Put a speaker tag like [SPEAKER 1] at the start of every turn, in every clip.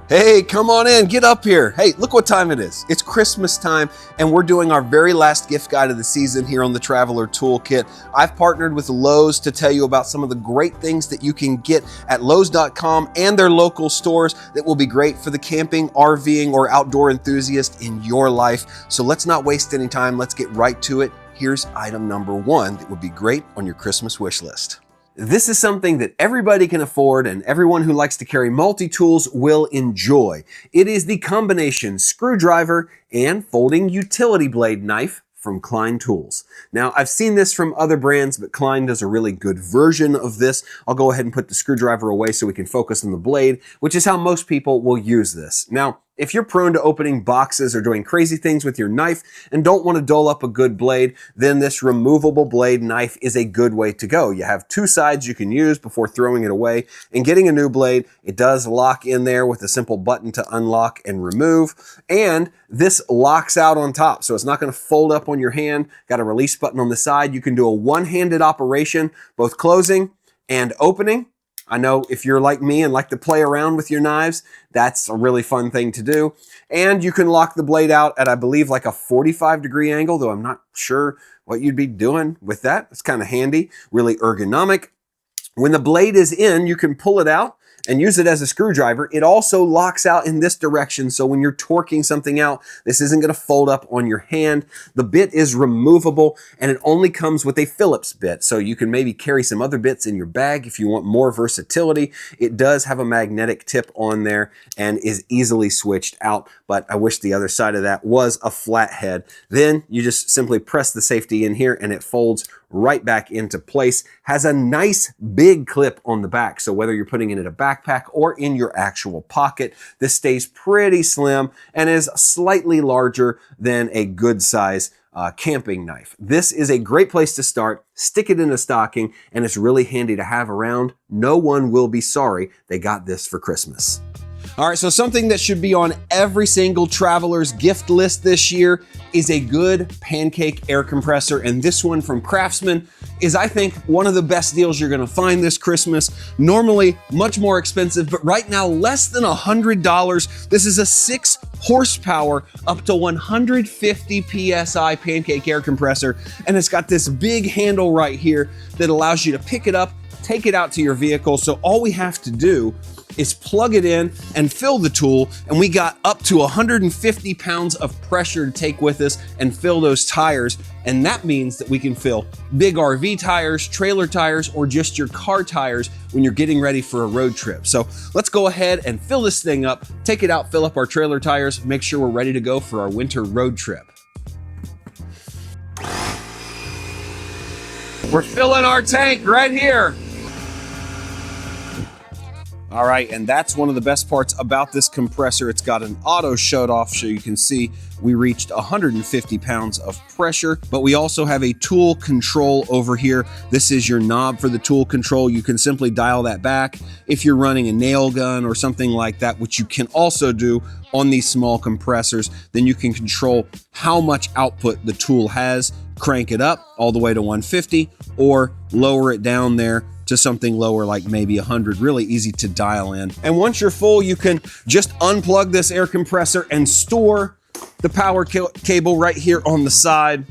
[SPEAKER 1] Hey, come on in, get up here. Hey, look what time it is. It's Christmas time, and we're doing our very last gift guide of the season here on the Traveler Toolkit. I've partnered with Lowe's to tell you about some of the great things that you can get at Lowes.com and their local stores that will be great for the camping, RVing, or outdoor enthusiast in your life. So let's not waste any time. Let's get right to it. Here's item number one that would be great on your Christmas wish list. This is something that everybody can afford and everyone who likes to carry multi-tools will enjoy. It is the combination screwdriver and folding utility blade knife from Klein tools. Now, I've seen this from other brands, but Klein does a really good version of this. I'll go ahead and put the screwdriver away so we can focus on the blade, which is how most people will use this. Now, if you're prone to opening boxes or doing crazy things with your knife and don't want to dull up a good blade, then this removable blade knife is a good way to go. You have two sides you can use before throwing it away and getting a new blade. It does lock in there with a simple button to unlock and remove, and this locks out on top, so it's not going to fold up on your hand. Got a release button on the side. You can do a one-handed operation, both closing and opening. I know if you're like me and like to play around with your knives, that's a really fun thing to do. And you can lock the blade out at, I believe, like a 45-degree angle, though I'm not sure what you'd be doing with that. It's kind of handy, really ergonomic. When the blade is in, you can pull it out and use it as a screwdriver. It also locks out in this direction, so when you're torquing something out, this isn't going to fold up on your hand. The bit is removable, and it only comes with a Phillips bit, so you can maybe carry some other bits in your bag if you want more versatility. It does have a magnetic tip on there and is easily switched out, but I wish the other side of that was a flat head. Then you just simply press the safety in here and it folds right back into place. Has a nice big clip on the back, so whether you're putting it in a backpack or in your actual pocket, this stays pretty slim and is slightly larger than a good size camping knife. This is a great place to start. Stick it in a stocking, and it's really handy to have around. No one will be sorry they got this for Christmas. All right, so something that should be on every single traveler's gift list this year is a good pancake air compressor. And this one from CRAFTSMAN is, I think, one of the best deals you're gonna find this Christmas. Normally much more expensive, but right now less than $100. This is a 6 horsepower, up to 150 PSI pancake air compressor. And it's got this big handle right here that allows you to pick it up, take it out to your vehicle. So all we have to do is plug it in and fill the tool, and we got up to 150 pounds of pressure to take with us and fill those tires. And that means that we can fill big RV tires, trailer tires, or just your car tires when you're getting ready for a road trip. So let's go ahead and fill this thing up, take it out, fill up our trailer tires, make sure we're ready to go for our winter road trip. We're filling our tank right here. All right, and that's one of the best parts about this compressor. It's got an auto shut off, so you can see we reached 150 pounds of pressure, but we also have a tool control over here. This is your knob for the tool control. You can simply dial that back if you're running a nail gun or something like that, which you can also do on these small compressors. Then you can control how much output the tool has, crank it up all the way to 150 or lower it down there to something lower, like maybe 100, really easy to dial in. And once you're full, you can just unplug this air compressor and store the power cable right here on the side.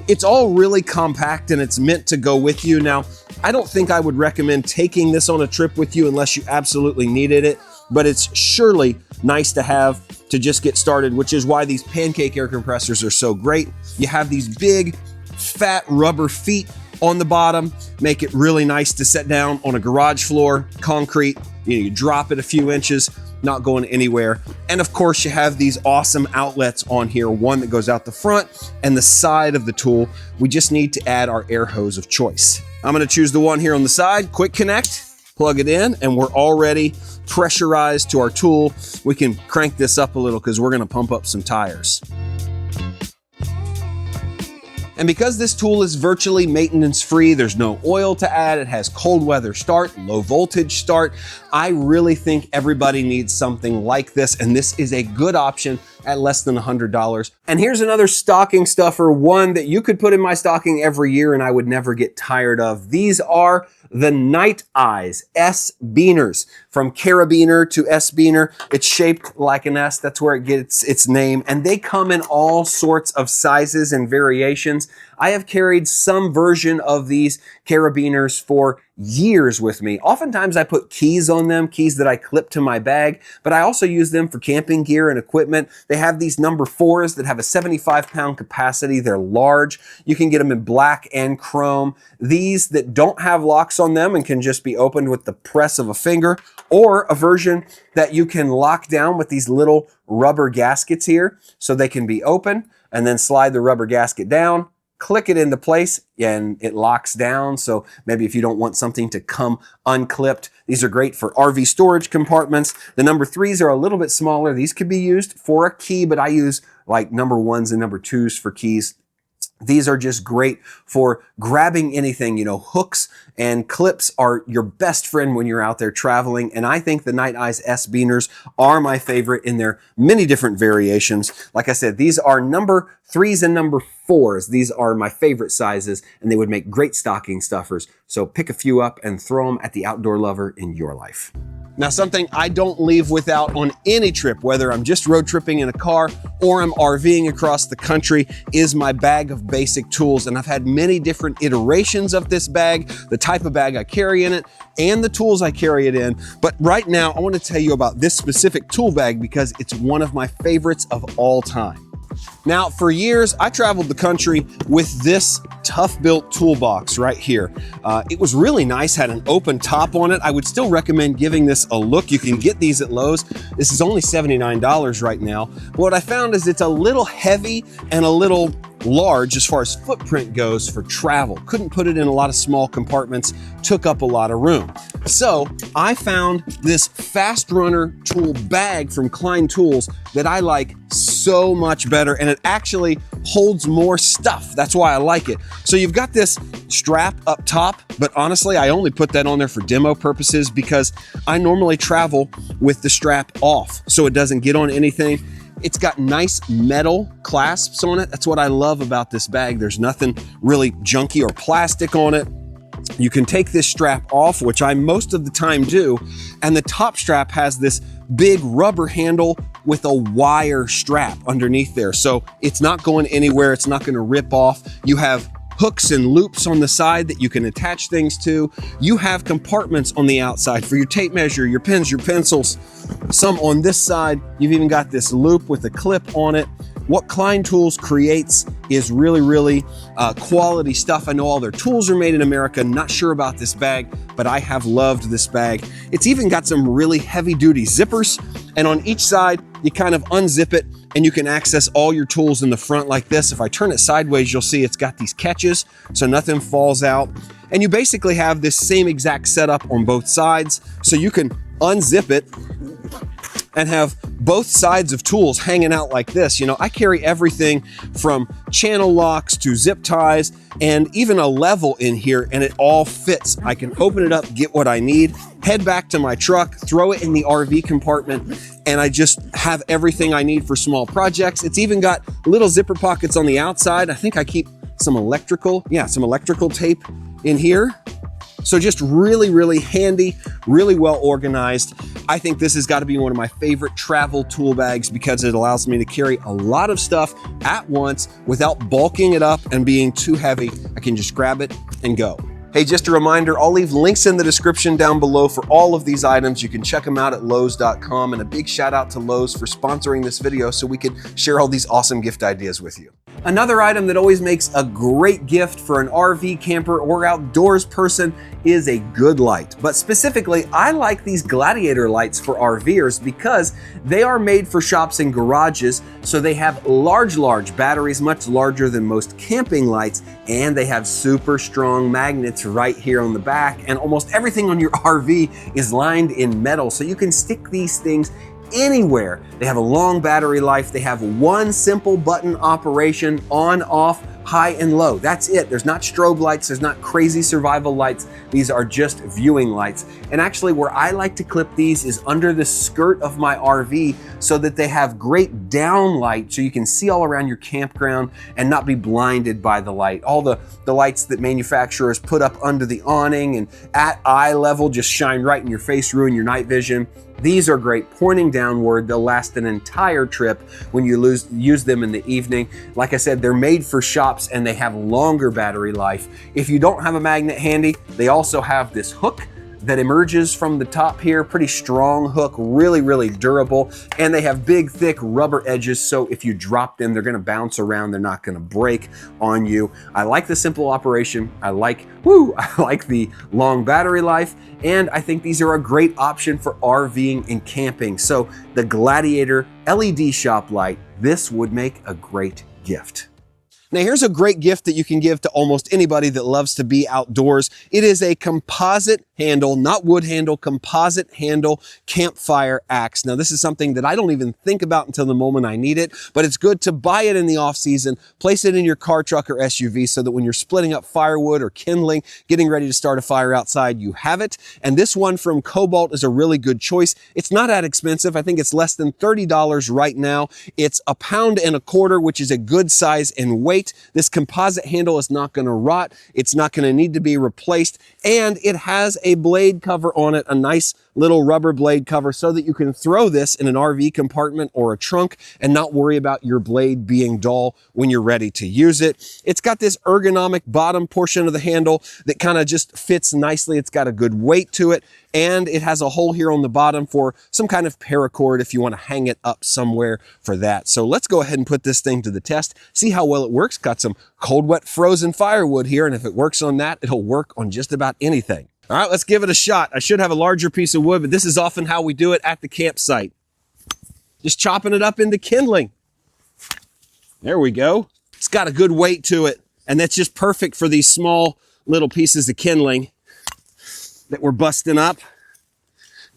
[SPEAKER 1] It's all really compact and it's meant to go with you. Now, I don't think I would recommend taking this on a trip with you unless you absolutely needed it, but it's surely nice to have to just get started, which is why these pancake air compressors are so great. You have these big, fat rubber feet on the bottom, make it really nice to set down on a garage floor, concrete. You drop it a few inches, not going anywhere. And of course, you have these awesome outlets on here, one that goes out the front and the side of the tool. We just need to add our air hose of choice. I'm gonna choose the one here on the side, quick connect, plug it in, and we're already pressurized to our tool. We can crank this up a little because we're gonna pump up some tires. And because this tool is virtually maintenance free, there's no oil to add, it has cold weather start, low voltage start, I really think everybody needs something like this, and this is a good option at less than $100. And here's another stocking stuffer, one that you could put in my stocking every year and I would never get tired of. These are the Nite Ize S-Biners. From carabiner to S-Biner, it's shaped like an S, that's where it gets its name, and they come in all sorts of sizes and variations. I have carried some version of these carabiners for years with me. Oftentimes I put keys on them, keys that I clip to my bag, but I also use them for camping gear and equipment. They have these number 4s that have a 75-pound capacity. They're large. You can get them in black and chrome. These that don't have locks on them and can just be opened with the press of a finger, or a version that you can lock down with these little rubber gaskets here so they can be open, and then slide the rubber gasket down, click it into place, and it locks down. So maybe if you don't want something to come unclipped, these are great for RV storage compartments. The number 3s are a little bit smaller. These could be used for a key, but I use like number 1s and number 2s for keys. These are just great for grabbing anything. You know, hooks and clips are your best friend when you're out there traveling. And I think the Nite Ize S-Biners are my favorite in their many different variations. Like I said, these are number 3s and number 4s. These are my favorite sizes, and they would make great stocking stuffers. So pick a few up and throw them at the outdoor lover in your life. Now, something I don't leave without on any trip, whether I'm just road tripping in a car or I'm RVing across the country, is my bag of basic tools. And I've had many different iterations of this bag, the type of bag I carry in it, and the tools I carry it in. But right now, I want to tell you about this specific tool bag because it's one of my favorites of all time. Now, for years, I traveled the country with this tough-built toolbox right here. It was really nice, had an open top on it. I would still recommend giving this a look. You can get these at Lowe's. This is only $79 right now. But what I found is it's a little heavy and a little large as far as footprint goes for travel. Couldn't put it in a lot of small compartments, took up a lot of room. So I found this Fast Runner tool bag from Klein Tools that I like so much better, and it actually holds more stuff. That's why I like it. So you've got this strap up top, but honestly, I only put that on there for demo purposes because I normally travel with the strap off so it doesn't get on anything. It's got nice metal clasps on it. That's what I love about this bag. There's nothing really junky or plastic on it. You can take this strap off, which I most of the time do, and the top strap has this big rubber handle with a wire strap underneath there. So it's not going anywhere. It's not going to rip off. You have hooks and loops on the side that you can attach things to. You have compartments on the outside for your tape measure, your pens, your pencils. Some on this side. You've even got this loop with a clip on it. What Klein Tools creates is really quality stuff. I know all their tools are made in America. Not sure about this bag, but I have loved this bag. It's even got some really heavy duty zippers, and on each side, you kind of unzip it and you can access all your tools in the front like this. If I turn it sideways, you'll see it's got these catches so nothing falls out. And you basically have this same exact setup on both sides. So you can unzip it and have both sides of tools hanging out like this. You know, I carry everything from channel locks to zip ties and even a level in here, and it all fits. I can open it up, get what I need, head back to my truck, throw it in the RV compartment, and I just have everything I need for small projects. It's even got little zipper pockets on the outside. I think I keep some electrical tape in here. So just really handy, really well organized. I think this has got to be one of my favorite travel tool bags because it allows me to carry a lot of stuff at once without bulking it up and being too heavy. I can just grab it and go. Hey, just a reminder, I'll leave links in the description down below for all of these items. You can check them out at lowes.com, and a big shout out to Lowe's for sponsoring this video so we could share all these awesome gift ideas with you. Another item that always makes a great gift for an RV camper or outdoors person is a good light. But specifically, I like these Gladiator lights for RVers because they are made for shops and garages, so they have large batteries, much larger than most camping lights, and they have super strong magnets right here on the back, and almost everything on your RV is lined in metal, so you can stick these things anywhere. They have a long battery life. They have one simple button operation, on, off, high and low. That's it. There's not strobe lights. There's not crazy survival lights. These are just viewing lights. And actually where I like to clip these is under the skirt of my RV so that they have great downlight so you can see all around your campground and not be blinded by the light. All the lights that manufacturers put up under the awning and at eye level just shine right in your face, ruin your night vision. These are great pointing downward. They'll last an entire trip when you use them in the evening. Like I said, they're made for shops and they have longer battery life. If you don't have a magnet handy, they also have this hook that emerges from the top here. Pretty strong hook, really, really durable. And they have big, thick rubber edges. So if you drop them, they're gonna bounce around. They're not gonna break on you. I like the simple operation. I like the long battery life. And I think these are a great option for RVing and camping. So the Gladiator LED shop light, this would make a great gift. Now here's a great gift that you can give to almost anybody that loves to be outdoors. It is a composite handle, not wood handle, composite handle campfire axe. Now this is something that I don't even think about until the moment I need it, but it's good to buy it in the off season, place it in your car, truck, or SUV so that when you're splitting up firewood or kindling, getting ready to start a fire outside, you have it. And this one from Kobalt is a really good choice. It's not that expensive. I think it's less than $30 right now. It's a pound and a quarter, which is a good size and weight. This composite handle is not going to rot. It's not going to need to be replaced. And it has a blade cover on it, a nice little rubber blade cover so that you can throw this in an RV compartment or a trunk and not worry about your blade being dull when you're ready to use it. It's got this ergonomic bottom portion of the handle that kind of just fits nicely. It's got a good weight to it, and it has a hole here on the bottom for some kind of paracord if you want to hang it up somewhere for that. So let's go ahead and put this thing to the test, see how well it works. Got some cold, wet, frozen firewood here, and if it works on that, it'll work on just about anything. All right, let's give it a shot. I should have a larger piece of wood, but this is often how we do it at the campsite. Just chopping it up into kindling. There we go. It's got a good weight to it, and that's just perfect for these small little pieces of kindling that we're busting up,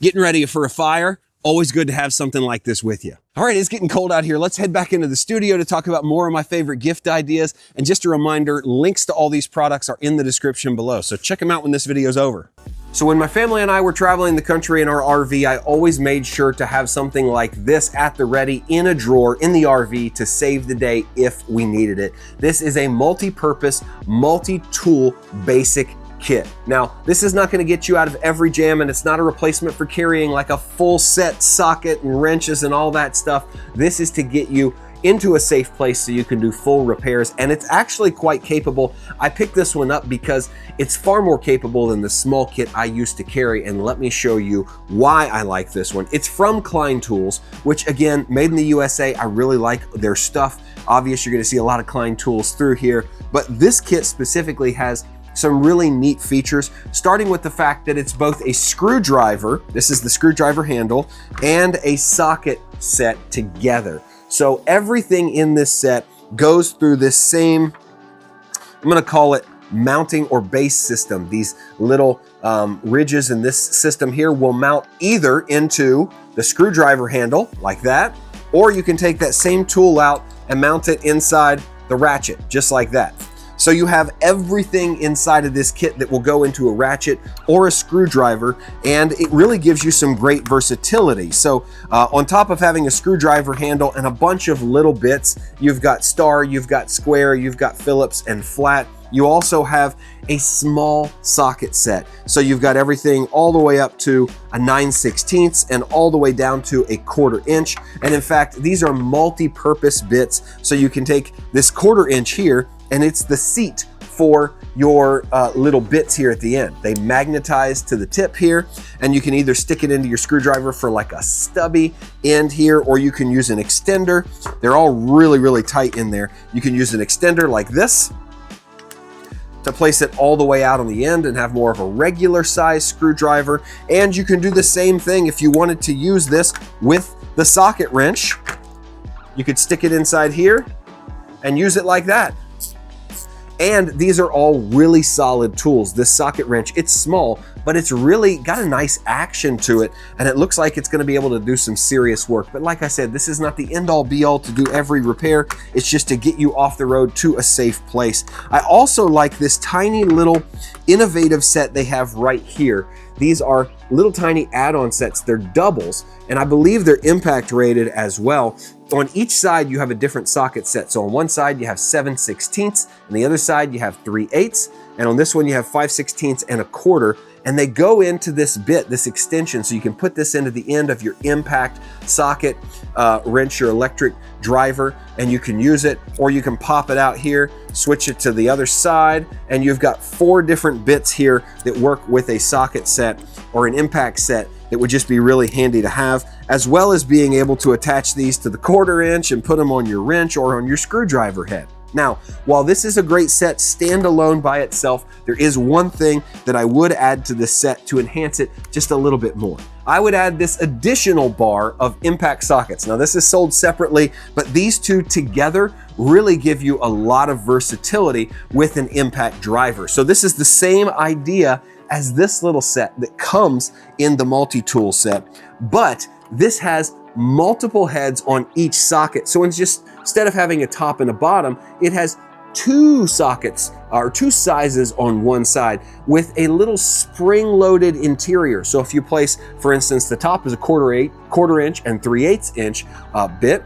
[SPEAKER 1] getting ready for a fire. Always good to have something like this with you. All right, it's getting cold out here. Let's head back into the studio to talk about more of my favorite gift ideas. And just a reminder, links to all these products are in the description below, so check them out when this video is over. So when my family and I were traveling the country in our RV, I always made sure to have something like this at the ready in a drawer in the RV to save the day if we needed it. This is a multi-purpose, multi-tool basic kit. Now, this is not going to get you out of every jam, and it's not a replacement for carrying like a full set socket and wrenches and all that stuff. This is to get you into a safe place so you can do full repairs, and it's actually quite capable. I picked this one up because it's far more capable than the small kit I used to carry, and let me show you why I like this one. It's from Klein tools, which again, made in the USA. I really like their stuff. Obviously, you're going to see a lot of Klein tools through here, but this kit specifically has some really neat features, starting with the fact that it's both a screwdriver, this is the screwdriver handle, and a socket set together. So everything in this set goes through this same, I'm gonna call it mounting or base system. These little ridges in this system here will mount either into the screwdriver handle like that, or you can take that same tool out and mount it inside the ratchet, just like that. So you have everything inside of this kit that will go into a ratchet or a screwdriver, and it really gives you some great versatility. So on top of having a screwdriver handle and a bunch of little bits, you've got star, you've got square, you've got Phillips and flat. You also have a small socket set. So you've got everything all the way up to a 9/16 and all the way down to a 1/4 inch. And in fact, these are multi-purpose bits. So you can take this 1/4 inch here, and it's the seat for your little bits here at the end. They magnetize to the tip here, and you can either stick it into your screwdriver for like a stubby end here, or you can use an extender. They're all really, really tight in there. You can use an extender like this to place it all the way out on the end and have more of a regular size screwdriver. And you can do the same thing if you wanted to use this with the socket wrench. You could stick it inside here and use it like that. And these are all really solid tools. This socket wrench, it's small, but it's really got a nice action to it, and it looks like it's gonna be able to do some serious work. But like I said, this is not the end all be all to do every repair. It's just to get you off the road to a safe place. I also like this tiny little innovative set they have right here. These are little tiny add-on sets. They're doubles, and I believe they're impact rated as well. On each side, you have a different socket set. So on one side, you have 7/16, and the other side, you have 3/8, and on this one, you have 5/16 and a quarter, and they go into this bit, this extension, so you can put this into the end of your impact socket wrench, your electric driver, and you can use it, or you can pop it out here, switch it to the other side, and you've got 4 different bits here that work with a socket set or an impact set. It would just be really handy to have, as well as being able to attach these to the 1/4 inch and put them on your wrench or on your screwdriver head. Now, while this is a great set standalone by itself, there is one thing that I would add to this set to enhance it just a little bit more. I would add this additional bar of impact sockets. Now, this is sold separately, but these two together really give you a lot of versatility with an impact driver. So this is the same idea as this little set that comes in the multi-tool set, but this has multiple heads on each socket. So it's just, instead of having a top and a bottom, it has 2 sockets or 2 sizes on one side with a little spring-loaded interior. So if you place, for instance, the top is a 1/4 inch and 3/8 inch bit,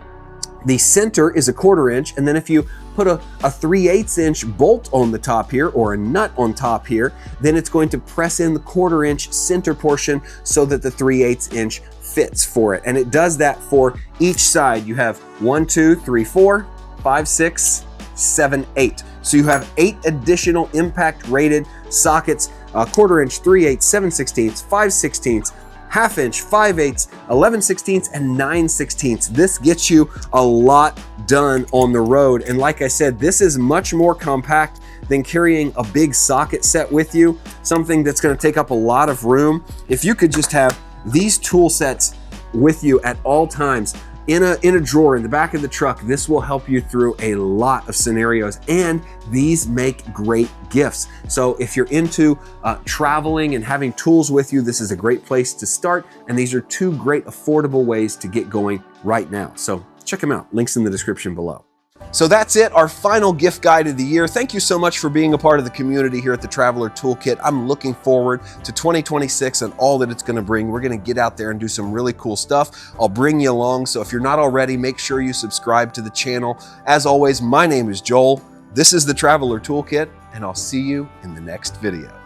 [SPEAKER 1] the center is a 1/4 inch, and then if you put a 3/8 inch bolt on the top here or a nut on top here, then it's going to press in the 1/4 inch center portion so that the 3/8 inch fits for it. And it does that for each side. You have 1, 2, 3, 4, 5, 6, 7, 8. So you have 8 additional impact rated sockets, 1/4 inch, 3/8, 7/16, 5/16, 1/2 inch, 5/8, 11/16, and 9/16. This gets you a lot done on the road. And like I said, this is much more compact than carrying a big socket set with you, something that's gonna take up a lot of room. If you could just have these tool sets with you at all times in a drawer in the back of the truck, this will help you through a lot of scenarios, and these make great gifts. So if you're into traveling and having tools with you, this is a great place to start, and these are 2 great affordable ways to get going right now. So check them out, links in the description below. So that's it, our final gift guide of the year. Thank you so much for being a part of the community here at the Traveler Toolkit. I'm looking forward to 2026 and all that it's gonna bring. We're gonna get out there and do some really cool stuff. I'll bring you along, so if you're not already, make sure you subscribe to the channel. As always, my name is Joel. This is the Traveler Toolkit, and I'll see you in the next video.